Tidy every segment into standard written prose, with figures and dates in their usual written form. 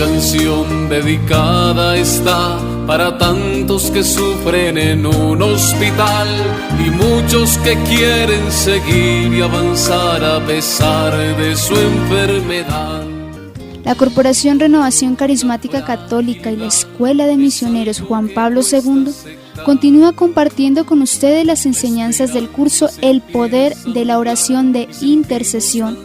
canción dedicada está para tantos que sufren en un hospital y muchos que quieren seguir y avanzar a pesar de su enfermedad. La Corporación Renovación Carismática Católica y la Escuela de Misioneros Juan Pablo II continúa compartiendo con ustedes las enseñanzas del curso El Poder de la Oración de Intercesión.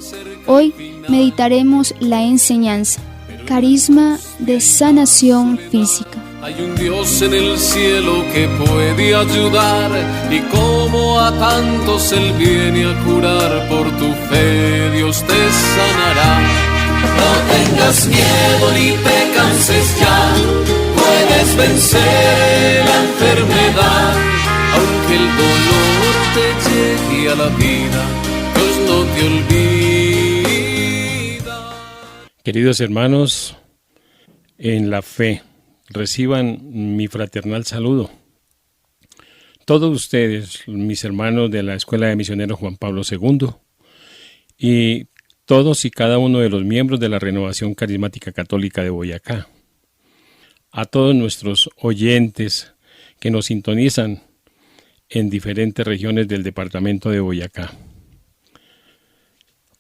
Hoy meditaremos la enseñanza, Carisma de Sanación Física. Hay un Dios en el cielo que puede ayudar y como a tantos Él viene a curar, por tu fe Dios te sanará. No tengas miedo ni te canses ya, puedes vencer la enfermedad. Aunque el dolor te llegue a la vida, Dios no te olvida. Queridos hermanos, en la fe, reciban mi fraternal saludo. Todos ustedes, mis hermanos de la Escuela de Misioneros Juan Pablo II, y todos y cada uno de los miembros de la Renovación Carismática Católica de Boyacá, a todos nuestros oyentes que nos sintonizan en diferentes regiones del departamento de Boyacá.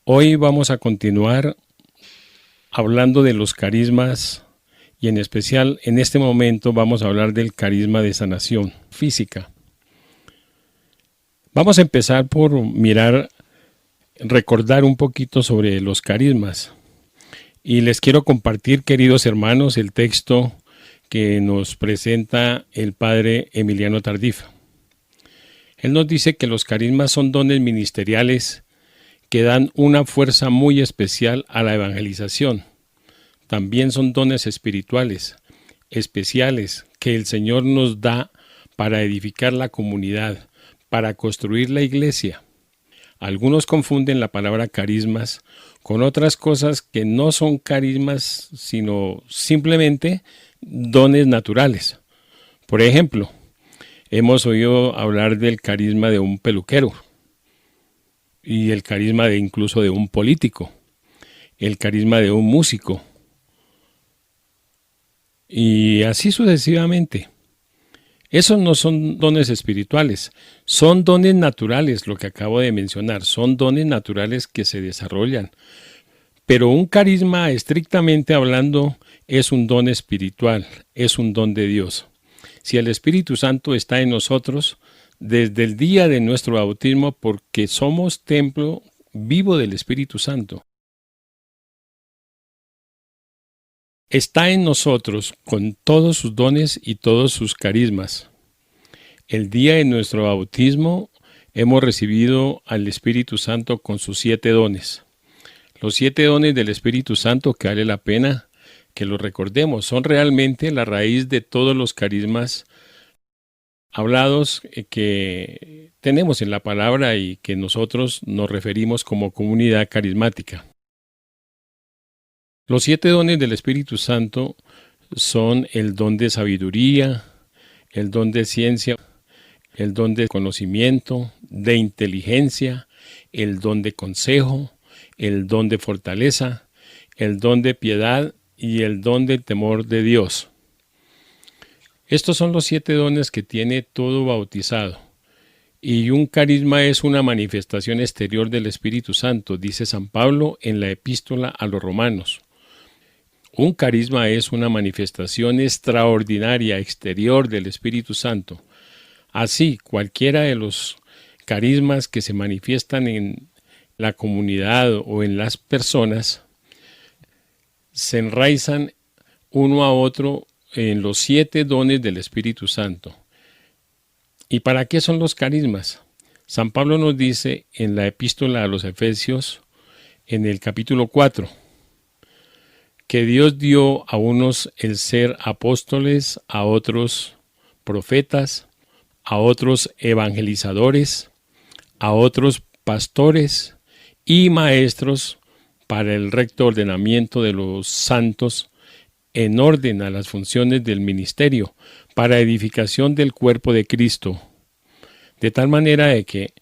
Hoy vamos a continuar hablando de los carismas y en especial en este momento vamos a hablar del carisma de sanación física. Vamos a empezar por recordar un poquito sobre los carismas. Y les quiero compartir, queridos hermanos, el texto que nos presenta el padre Emiliano Tardif. Él nos dice que los carismas son dones ministeriales que dan una fuerza muy especial a la evangelización. También son dones espirituales, especiales, que el Señor nos da para edificar la comunidad, para construir la iglesia. Algunos confunden la palabra carismas con otras cosas que no son carismas, sino simplemente dones naturales. Por ejemplo, hemos oído hablar del carisma de un peluquero y el carisma incluso de un político, el carisma de un músico y así sucesivamente. Esos no son dones espirituales, son dones naturales, lo que acabo de mencionar, son dones naturales que se desarrollan. Pero un carisma, estrictamente hablando, es un don espiritual, es un don de Dios. Si el Espíritu Santo está en nosotros, desde el día de nuestro bautismo, porque somos templo vivo del Espíritu Santo, está en nosotros con todos sus dones y todos sus carismas. El día de nuestro bautismo hemos recibido al Espíritu Santo con sus 7 dones. Los 7 dones del Espíritu Santo, que vale la pena que los recordemos, son realmente la raíz de todos los carismas hablados que tenemos en la palabra y que nosotros nos referimos como comunidad carismática. Los 7 dones del Espíritu Santo son el don de sabiduría, el don de ciencia, el don de conocimiento, de inteligencia, el don de consejo, el don de fortaleza, el don de piedad y el don del temor de Dios. Estos son los 7 dones que tiene todo bautizado. Y un carisma es una manifestación exterior del Espíritu Santo, dice San Pablo en la epístola a los Romanos. Un carisma es una manifestación extraordinaria exterior del Espíritu Santo. Así, cualquiera de los carismas que se manifiestan en la comunidad o en las personas se enraizan uno a otro en los 7 dones del Espíritu Santo. ¿Y para qué son los carismas? San Pablo nos dice en la epístola a los Efesios, en el capítulo 4, que Dios dio a unos el ser apóstoles, a otros profetas, a otros evangelizadores, a otros pastores y maestros para el recto ordenamiento de los santos en orden a las funciones del ministerio, para edificación del cuerpo de Cristo. De tal manera de que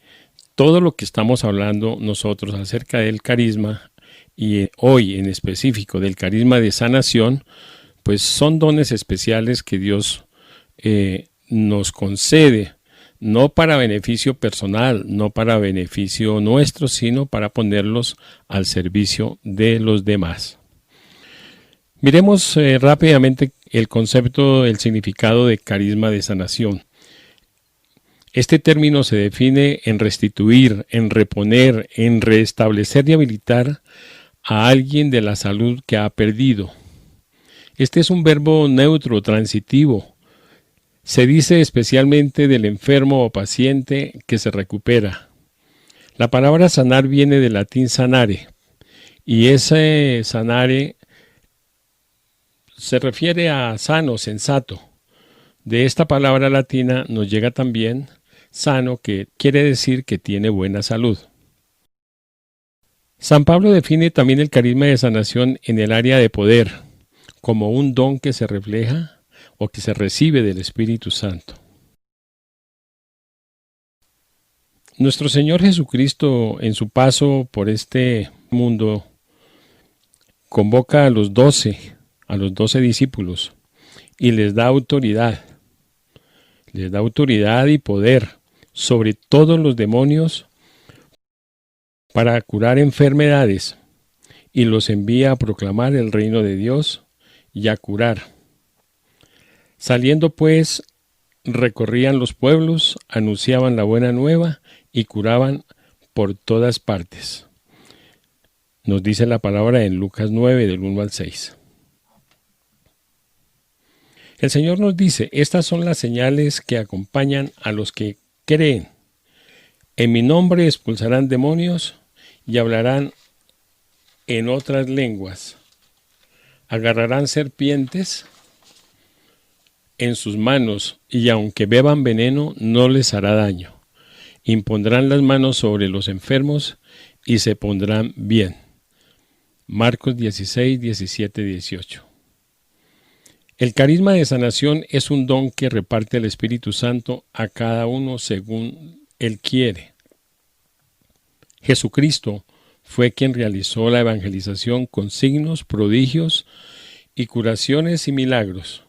todo lo que estamos hablando nosotros acerca del carisma y hoy en específico del carisma de sanación, pues son dones especiales que Dios nos concede, no para beneficio personal, no para beneficio nuestro, sino para ponerlos al servicio de los demás. Miremos rápidamente el concepto, el significado de carisma de sanación. Este término se define en restituir, en reponer, en restablecer y habilitar a alguien de la salud que ha perdido. Este es un verbo neutro, transitivo. Se dice especialmente del enfermo o paciente que se recupera. La palabra sanar viene del latín sanare, y ese sanare se refiere a sano, sensato. De esta palabra latina nos llega también sano, que quiere decir que tiene buena salud. San Pablo define también el carisma de sanación en el área de poder, como un don que se refleja o que se recibe del Espíritu Santo. Nuestro Señor Jesucristo, en su paso por este mundo, convoca a los 12 discípulos y les da autoridad y poder sobre todos los demonios para curar enfermedades, y los envía a proclamar el reino de Dios y a curar. Saliendo pues, recorrían los pueblos, anunciaban la buena nueva y curaban por todas partes. Nos dice la palabra en Lucas 9, del 1 al 6. El Señor nos dice: estas son las señales que acompañan a los que creen. En mi nombre expulsarán demonios y hablarán en otras lenguas. Agarrarán serpientes en sus manos, y aunque beban veneno no les hará daño. Impondrán las manos sobre los enfermos y se pondrán bien. Marcos 16, 17, 18. El carisma de sanación es un don que reparte el Espíritu Santo a cada uno según Él quiere. Jesucristo fue quien realizó la evangelización con signos, prodigios y curaciones y milagros.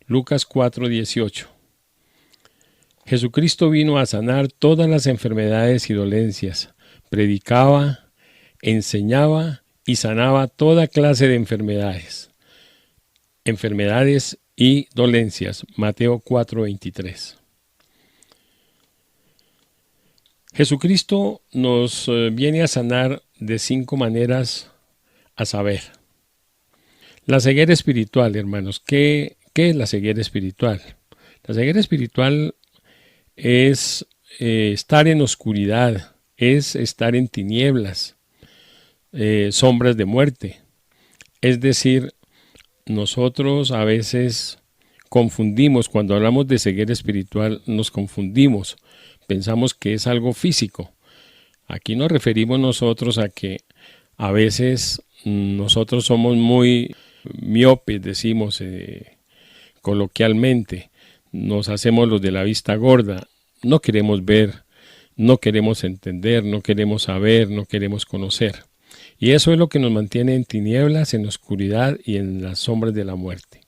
Lucas 4, 18. Jesucristo vino a sanar todas las enfermedades y dolencias, predicaba, enseñaba y sanaba toda clase de enfermedades y dolencias. Mateo 4:23. Jesucristo nos viene a sanar de 5 maneras, a saber: la ceguera espiritual, hermanos. ¿Qué es la ceguera espiritual? La ceguera espiritual es estar en oscuridad, es estar en tinieblas, sombras de muerte. Es decir, nosotros a veces confundimos, cuando hablamos de ceguera espiritual, nos confundimos, pensamos que es algo físico. Aquí nos referimos nosotros a que a veces nosotros somos muy miopes, decimos coloquialmente, nos hacemos los de la vista gorda, no queremos ver, no queremos entender, no queremos saber, no queremos conocer. Y eso es lo que nos mantiene en tinieblas, en oscuridad y en las sombras de la muerte.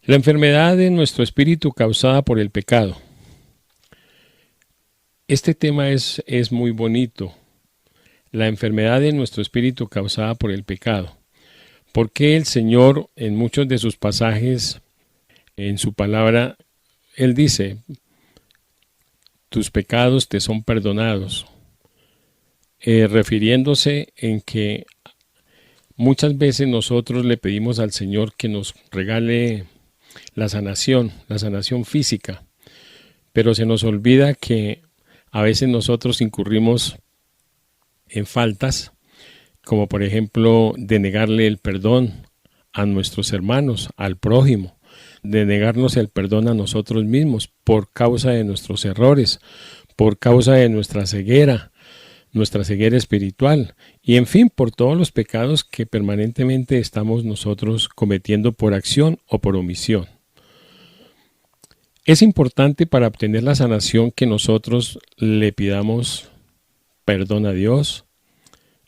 La enfermedad de nuestro espíritu causada por el pecado. Este tema es muy bonito. La enfermedad de nuestro espíritu causada por el pecado. Porque el Señor, en muchos de sus pasajes, en su palabra, Él dice: tus pecados te son perdonados. Refiriéndose en que muchas veces nosotros le pedimos al Señor que nos regale la sanación física, pero se nos olvida que a veces nosotros incurrimos en faltas, como por ejemplo de negarle el perdón a nuestros hermanos, al prójimo, de negarnos el perdón a nosotros mismos por causa de nuestros errores, por causa de nuestra ceguera espiritual, y en fin, por todos los pecados que permanentemente estamos nosotros cometiendo por acción o por omisión. Es importante para obtener la sanación que nosotros le pidamos perdón a Dios,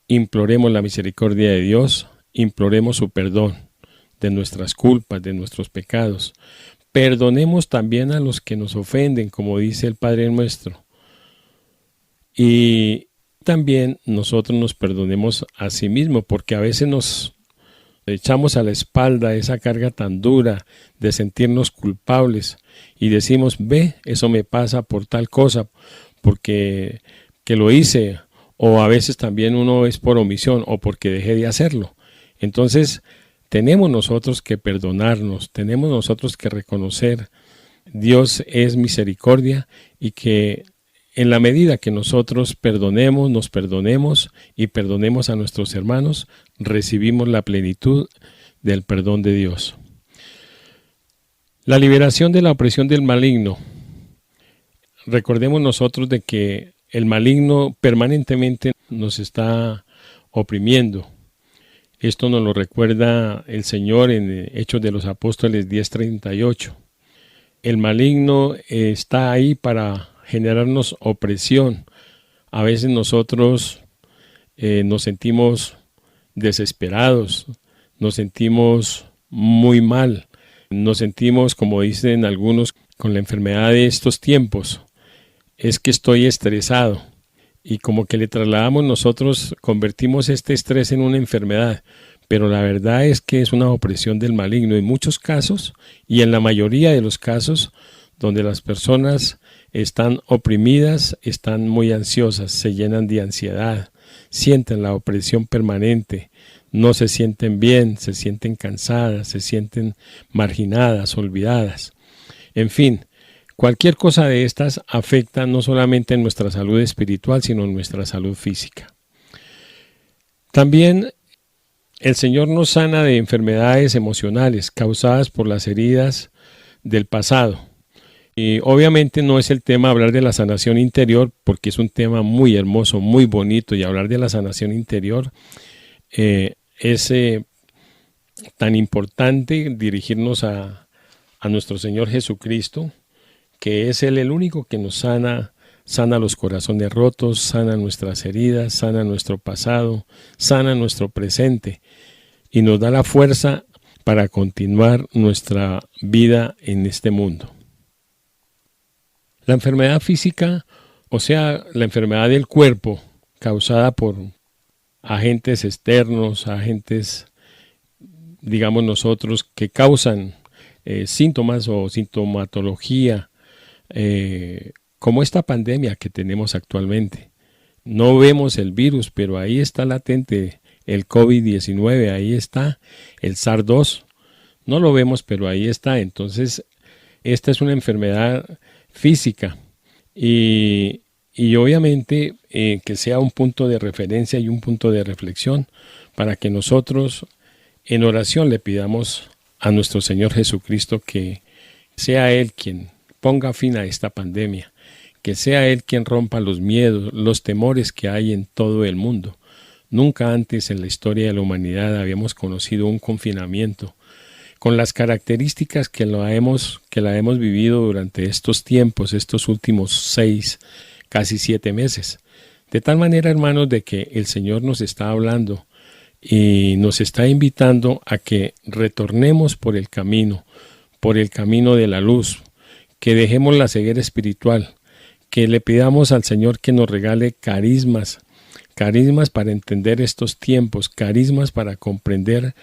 imploremos la misericordia de Dios, imploremos su perdón de nuestras culpas, de nuestros pecados. Perdonemos también a los que nos ofenden, como dice el Padre nuestro. Y también nosotros nos perdonemos a sí mismos, porque a veces nos echamos a la espalda esa carga tan dura de sentirnos culpables y decimos, ve, eso me pasa por tal cosa, porque que lo hice, o a veces también uno es por omisión o porque dejé de hacerlo. Entonces tenemos nosotros que perdonarnos, tenemos nosotros que reconocer Dios es misericordia y que en la medida que nosotros perdonemos, nos perdonemos y perdonemos a nuestros hermanos, recibimos la plenitud del perdón de Dios. La liberación de la opresión del maligno. Recordemos nosotros de que el maligno permanentemente nos está oprimiendo. Esto nos lo recuerda el Señor en Hechos de los Apóstoles 10:38. El maligno está ahí para generarnos opresión. A veces nosotros nos sentimos desesperados, nos sentimos muy mal, nos sentimos, como dicen algunos, con la enfermedad de estos tiempos. Es que estoy estresado. Y como que le trasladamos nosotros, convertimos este estrés en una enfermedad. Pero la verdad es que es una opresión del maligno en muchos casos y en la mayoría de los casos donde las personas están oprimidas, están muy ansiosas, se llenan de ansiedad, sienten la opresión permanente, no se sienten bien, se sienten cansadas, se sienten marginadas, olvidadas. En fin, cualquier cosa de estas afecta no solamente en nuestra salud espiritual, sino en nuestra salud física. También el Señor nos sana de enfermedades emocionales causadas por las heridas del pasado. Y obviamente no es el tema hablar de la sanación interior, porque es un tema muy hermoso, muy bonito, y hablar de la sanación interior es tan importante dirigirnos a nuestro Señor Jesucristo, que es Él el único que nos sana los corazones rotos, sana nuestras heridas, sana nuestro pasado, sana nuestro presente y nos da la fuerza para continuar nuestra vida en este mundo. La enfermedad física, o sea, la enfermedad del cuerpo causada por agentes externos, agentes, digamos nosotros, que causan síntomas o sintomatología, como esta pandemia que tenemos actualmente. No vemos el virus, pero ahí está latente el COVID-19, ahí está el SARS-2. No lo vemos, pero ahí está. Entonces, esta es una enfermedad física y obviamente que sea un punto de referencia y un punto de reflexión para que nosotros en oración le pidamos a nuestro Señor Jesucristo que sea Él quien ponga fin a esta pandemia, que sea Él quien rompa los miedos, los temores que hay en todo el mundo. Nunca antes en la historia de la humanidad habíamos conocido un confinamiento con las características que la hemos vivido durante estos tiempos, estos últimos 6, casi 7 meses. De tal manera, hermanos, de que el Señor nos está hablando y nos está invitando a que retornemos por el camino de la luz, que dejemos la ceguera espiritual, que le pidamos al Señor que nos regale carismas para entender estos tiempos, carismas para comprender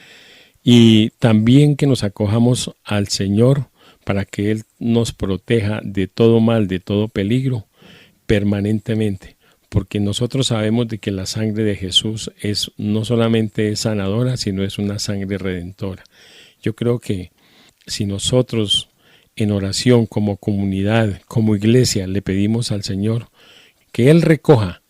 y también que nos acojamos al Señor para que Él nos proteja de todo mal, de todo peligro permanentemente, porque nosotros sabemos de que la sangre de Jesús no solamente es sanadora, sino es una sangre redentora. Yo creo que si nosotros en oración como comunidad, como iglesia, le pedimos al Señor que Él recoja,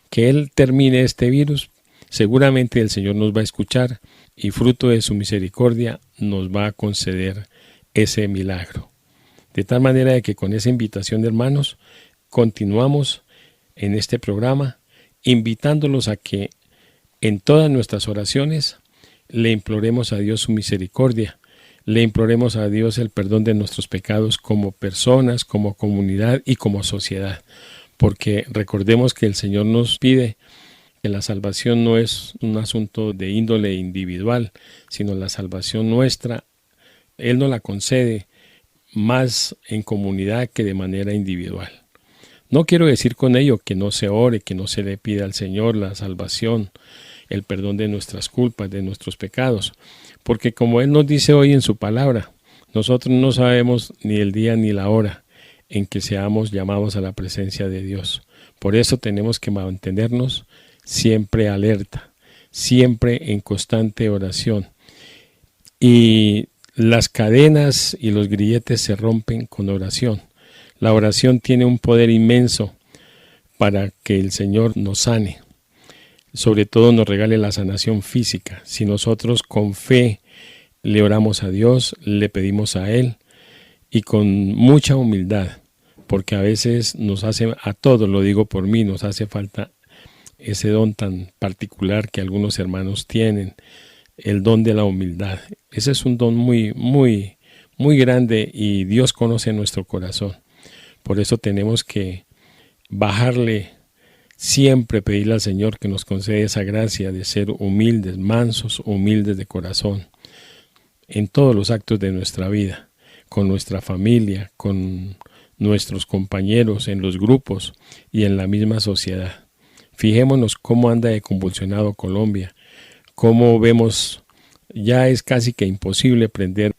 que Él termine este virus, seguramente el Señor nos va a escuchar y fruto de su misericordia nos va a conceder ese milagro. De tal manera de que con esa invitación de hermanos, continuamos en este programa, invitándolos a que en todas nuestras oraciones le imploremos a Dios su misericordia, le imploremos a Dios el perdón de nuestros pecados como personas, como comunidad y como sociedad. Porque recordemos que el Señor nos pide que la salvación no es un asunto de índole individual, sino la salvación nuestra, Él nos la concede más en comunidad que de manera individual. No quiero decir con ello que no se ore, que no se le pida al Señor la salvación, el perdón de nuestras culpas, de nuestros pecados, porque como Él nos dice hoy en su palabra, nosotros no sabemos ni el día ni la hora en que seamos llamados a la presencia de Dios. Por eso tenemos que mantenernos siempre alerta, siempre en constante oración. Y las cadenas y los grilletes se rompen con oración. La oración tiene un poder inmenso para que el Señor nos sane. Sobre todo nos regale la sanación física. Si nosotros con fe le oramos a Dios, le pedimos a Él y con mucha humildad, porque a veces nos hace, a todos, lo digo por mí, nos hace falta ese don tan particular que algunos hermanos tienen, el don de la humildad. Ese es un don muy, muy, muy grande y Dios conoce nuestro corazón. Por eso tenemos que bajarle, siempre pedirle al Señor que nos conceda esa gracia de ser humildes, mansos, humildes de corazón, en todos los actos de nuestra vida, con nuestra familia, con nuestros compañeros, en los grupos y en la misma sociedad. Fijémonos cómo anda de convulsionado Colombia, cómo vemos, ya es casi que imposible prender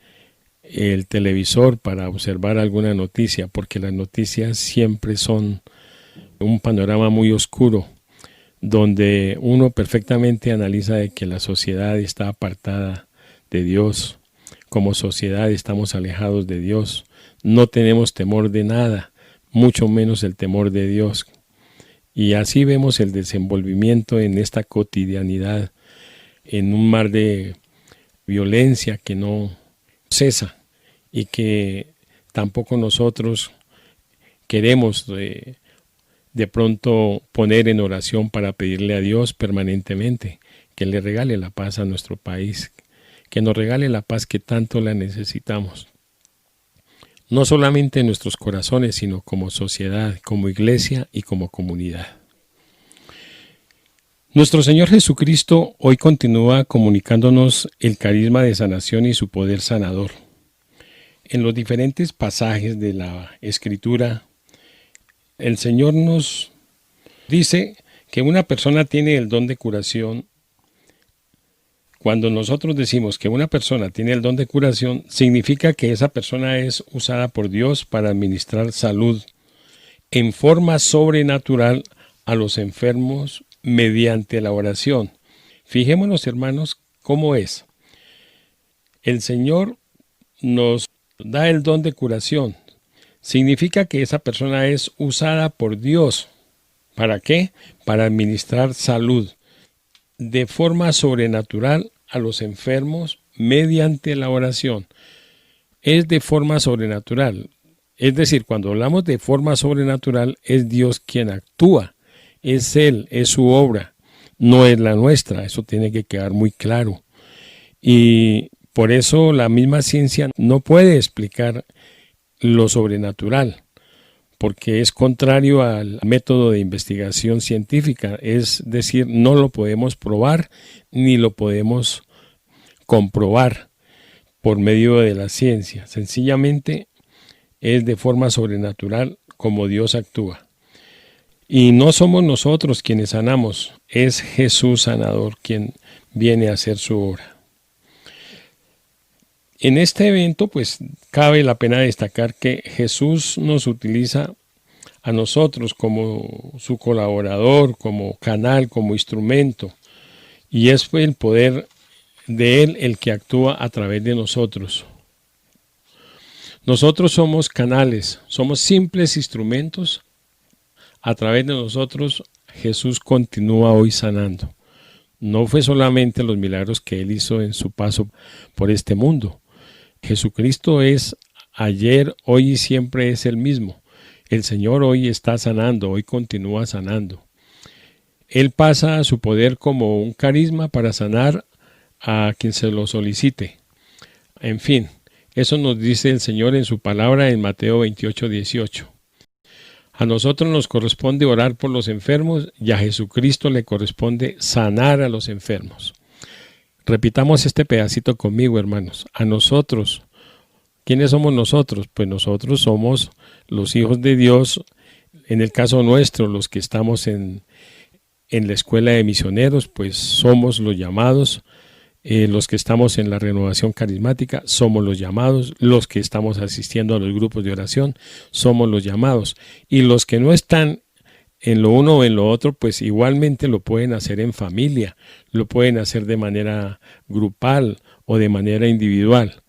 el televisor para observar alguna noticia, porque las noticias siempre son un panorama muy oscuro, donde uno perfectamente analiza de que la sociedad está apartada de Dios. Como sociedad estamos alejados de Dios, no tenemos temor de nada, mucho menos el temor de Dios. Y así vemos el desenvolvimiento en esta cotidianidad, en un mar de violencia que no cesa y que tampoco nosotros queremos de pronto poner en oración para pedirle a Dios permanentemente que le regale la paz a nuestro país, que nos regale la paz que tanto la necesitamos. No solamente en nuestros corazones, sino como sociedad, como iglesia y como comunidad. Nuestro Señor Jesucristo hoy continúa comunicándonos el carisma de sanación y su poder sanador. En los diferentes pasajes de la Escritura, el Señor nos dice que una persona tiene el don de curación. Cuando nosotros decimos que una persona tiene el don de curación, significa que esa persona es usada por Dios para administrar salud en forma sobrenatural a los enfermos mediante la oración. Fijémonos, hermanos, cómo es. El Señor nos da el don de curación. Significa que esa persona es usada por Dios. ¿Para qué? Para administrar salud de forma sobrenatural a los enfermos mediante la oración. Es de forma sobrenatural. Es decir, cuando hablamos de forma sobrenatural, es Dios quien actúa. Es Él, es su obra, no es la nuestra. Eso tiene que quedar muy claro. Y por eso la misma ciencia no puede explicar lo sobrenatural, porque es contrario al método de investigación científica, es decir, no lo podemos probar ni lo podemos comprobar por medio de la ciencia. Sencillamente es de forma sobrenatural como Dios actúa. Y no somos nosotros quienes sanamos, es Jesús sanador quien viene a hacer su obra. En este evento, pues, cabe la pena destacar que Jesús nos utiliza a nosotros como su colaborador, como canal, como instrumento, y es el poder de Él el que actúa a través de nosotros. Nosotros somos canales, somos simples instrumentos. A través de nosotros, Jesús continúa hoy sanando. No fue solamente los milagros que Él hizo en su paso por este mundo. Jesucristo es ayer, hoy y siempre es el mismo. El Señor hoy está sanando, hoy continúa sanando. Él pasa a su poder como un carisma para sanar a quien se lo solicite. En fin, eso nos dice el Señor en su palabra en Mateo 28:18. A nosotros nos corresponde orar por los enfermos y a Jesucristo le corresponde sanar a los enfermos. Repitamos este pedacito conmigo, hermanos. A nosotros, ¿quiénes somos nosotros? Pues nosotros somos los hijos de Dios, en el caso nuestro, los que estamos en la escuela de misioneros, pues somos los llamados. Los que estamos en la renovación carismática somos los llamados, los que estamos asistiendo a los grupos de oración somos los llamados, y los que no están en lo uno o en lo otro, pues igualmente lo pueden hacer en familia, lo pueden hacer de manera grupal o de manera individual.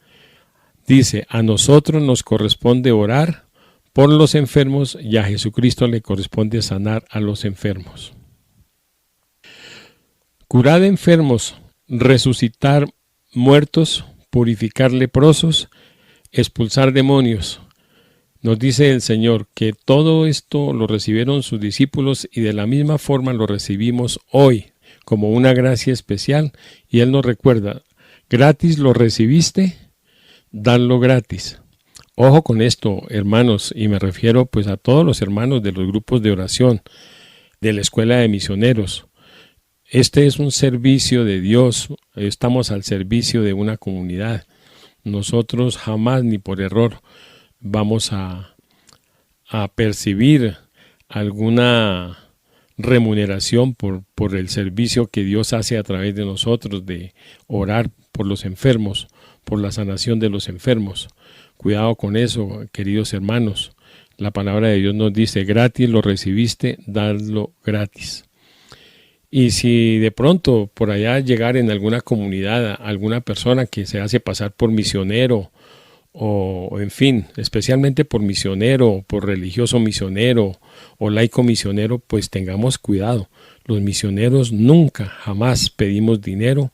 Dice, a nosotros nos corresponde orar por los enfermos y a Jesucristo le corresponde sanar a los enfermos. Curad enfermos, resucitar muertos, purificar leprosos, expulsar demonios. Nos dice el Señor que todo esto lo recibieron sus discípulos y de la misma forma lo recibimos hoy como una gracia especial, y Él nos recuerda, gratis lo recibiste, danlo gratis. Ojo con esto, hermanos, y me refiero pues a todos los hermanos de los grupos de oración, de la escuela de misioneros. Este es un servicio de Dios, estamos al servicio de una comunidad. Nosotros jamás ni por error vamos a percibir alguna remuneración por el servicio que Dios hace a través de nosotros, de orar por los enfermos, por la sanación de los enfermos. Cuidado con eso, queridos hermanos. La palabra de Dios nos dice, gratis lo recibiste, dadlo gratis. Y si de pronto por allá llegar en alguna comunidad alguna persona que se hace pasar por misionero o en fin, especialmente por misionero, por religioso misionero o laico misionero, pues tengamos cuidado. Los misioneros nunca, jamás pedimos dinero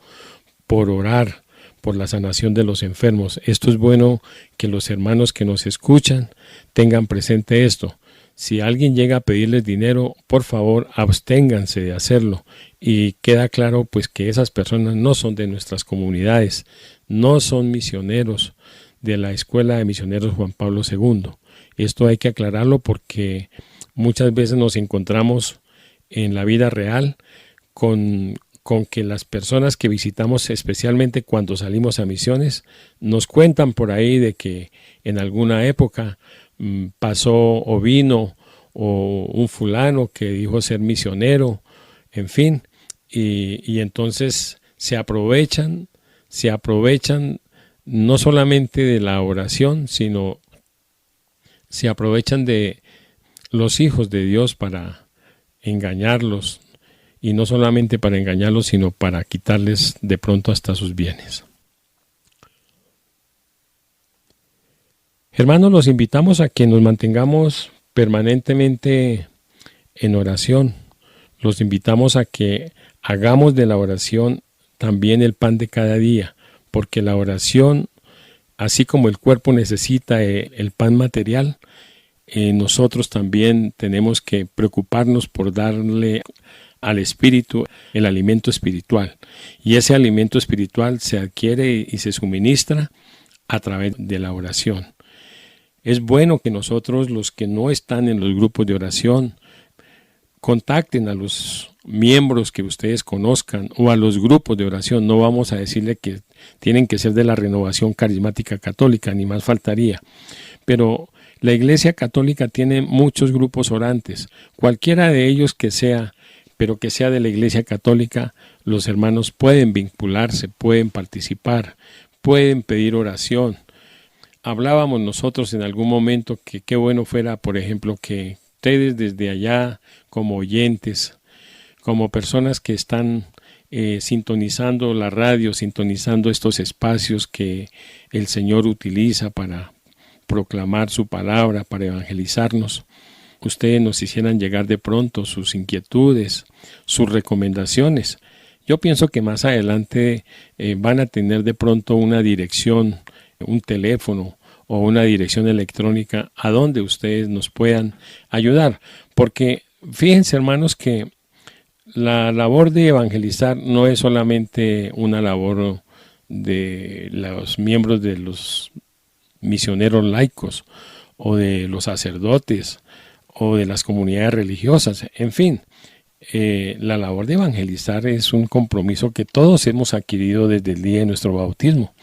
por orar por la sanación de los enfermos. Esto es bueno que los hermanos que nos escuchan tengan presente esto. Si alguien llega a pedirles dinero, por favor, absténganse de hacerlo. Y queda claro pues que esas personas no son de nuestras comunidades, no son misioneros de la Escuela de Misioneros Juan Pablo II. Esto hay que aclararlo porque muchas veces nos encontramos en la vida real con que las personas que visitamos, especialmente cuando salimos a misiones, nos cuentan por ahí de que en alguna época pasó o vino o un fulano que dijo ser misionero, en fin, y entonces se aprovechan no solamente de la oración, sino se aprovechan de los hijos de Dios para engañarlos, y no solamente para engañarlos, sino para quitarles de pronto hasta sus bienes. Hermanos, los invitamos a que nos mantengamos permanentemente en oración. Los invitamos a que hagamos de la oración también el pan de cada día, porque la oración, así como el cuerpo necesita el pan material, nosotros también tenemos que preocuparnos por darle al espíritu el alimento espiritual. Y ese alimento espiritual se adquiere y se suministra a través de la oración. Es bueno que nosotros, los que no están en los grupos de oración, contacten a los miembros que ustedes conozcan o a los grupos de oración. No vamos a decirle que tienen que ser de la Renovación Carismática Católica, ni más faltaría. Pero la Iglesia Católica tiene muchos grupos orantes. Cualquiera de ellos que sea, pero que sea de la Iglesia Católica, los hermanos pueden vincularse, pueden participar, pueden pedir oración. Hablábamos nosotros en algún momento que qué bueno fuera, por ejemplo, que ustedes desde allá, como oyentes, como personas que están sintonizando la radio, sintonizando estos espacios que el Señor utiliza para proclamar su palabra, para evangelizarnos, ustedes nos hicieran llegar de pronto sus inquietudes, sus recomendaciones. Yo pienso que más adelante van a tener de pronto una dirección, un teléfono o una dirección electrónica a donde ustedes nos puedan ayudar, porque fíjense, hermanos, que la labor de evangelizar no es solamente una labor de los miembros de los misioneros laicos o de los sacerdotes o de las comunidades religiosas. En fin, la labor de evangelizar es un compromiso que todos hemos adquirido desde el día de nuestro bautismo.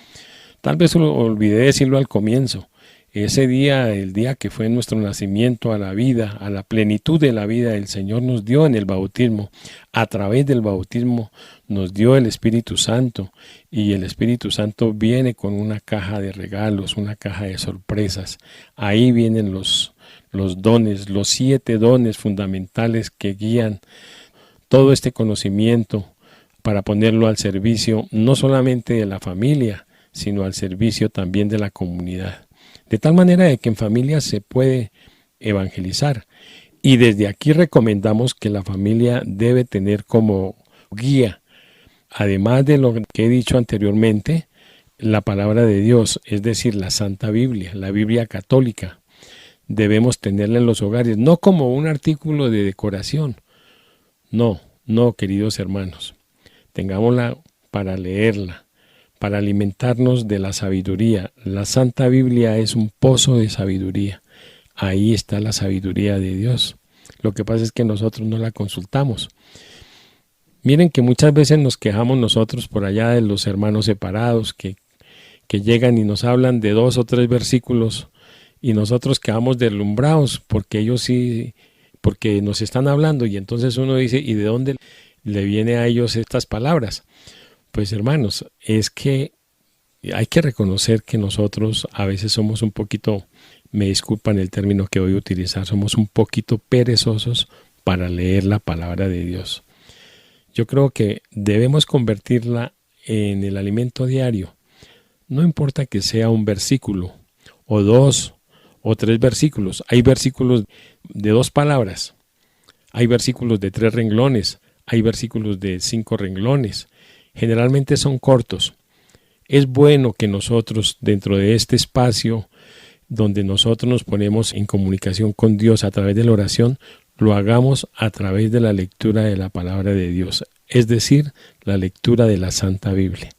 Tal vez olvidé decirlo al comienzo. Ese día, el día que fue nuestro nacimiento a la vida, a la plenitud de la vida, el Señor nos dio en el bautismo. A través del bautismo nos dio el Espíritu Santo, y el Espíritu Santo viene con una caja de regalos, una caja de sorpresas. Ahí vienen los dones, los 7 dones fundamentales que guían todo este conocimiento para ponerlo al servicio no solamente de la familia, sino al servicio también de la comunidad. De tal manera de que en familia se puede evangelizar. Y desde aquí recomendamos que la familia debe tener como guía, además de lo que he dicho anteriormente, la palabra de Dios, es decir, la Santa Biblia, la Biblia católica. Debemos tenerla en los hogares, no como un artículo de decoración. No, queridos hermanos. Tengámosla para leerla, para alimentarnos de la sabiduría. La Santa Biblia es un pozo de sabiduría. Ahí está la sabiduría de Dios. Lo que pasa es que nosotros no la consultamos. Miren que muchas veces nos quejamos nosotros por allá de los hermanos separados que llegan y nos hablan de 2 o 3 versículos y nosotros quedamos deslumbrados porque ellos sí, porque nos están hablando, y entonces uno dice, ¿y de dónde le viene a ellos estas palabras? Pues hermanos, es que hay que reconocer que nosotros a veces somos un poquito, me disculpan el término que voy a utilizar, somos un poquito perezosos para leer la palabra de Dios. Yo creo que debemos convertirla en el alimento diario. No importa que sea un versículo, o 2 o 3 versículos. Hay versículos de 2 palabras, hay versículos de 3 renglones, hay versículos de 5 renglones. Generalmente son cortos. Es bueno que nosotros, dentro de este espacio donde nosotros nos ponemos en comunicación con Dios a través de la oración, lo hagamos a través de la lectura de la palabra de Dios, es decir, la lectura de la Santa Biblia.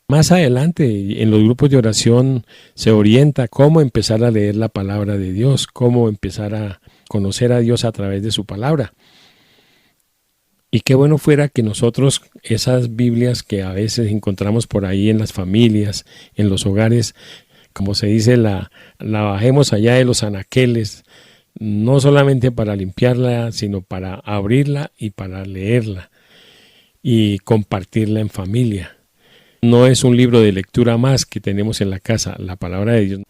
Más adelante, en los grupos de oración, se orienta cómo empezar a leer la palabra de Dios, cómo empezar a conocer a Dios a través de su palabra. Y qué bueno fuera que nosotros, esas Biblias que a veces encontramos por ahí en las familias, en los hogares, como se dice, la bajemos allá de los anaqueles, no solamente para limpiarla, sino para abrirla y para leerla y compartirla en familia. No es un libro de lectura más que tenemos en la casa. La palabra de Dios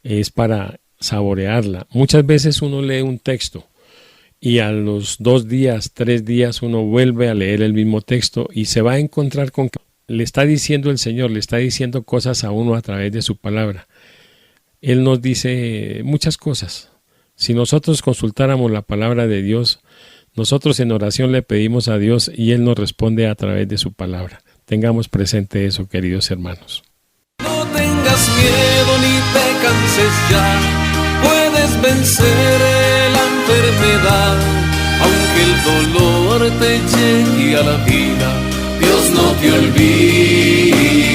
es para saborearla. Muchas veces uno lee un texto y a los 2 días, 3 días uno vuelve a leer el mismo texto y se va a encontrar con que le está diciendo el Señor, le está diciendo cosas a uno a través de su palabra. Él nos dice muchas cosas. Si nosotros consultáramos la palabra de Dios, nosotros en oración le pedimos a Dios y Él nos responde a través de su palabra. Tengamos presente eso, queridos hermanos. No tengas miedo ni te canses ya, puedes vencer la enfermedad. Aunque el dolor te llegue a la vida, Dios no te olvida.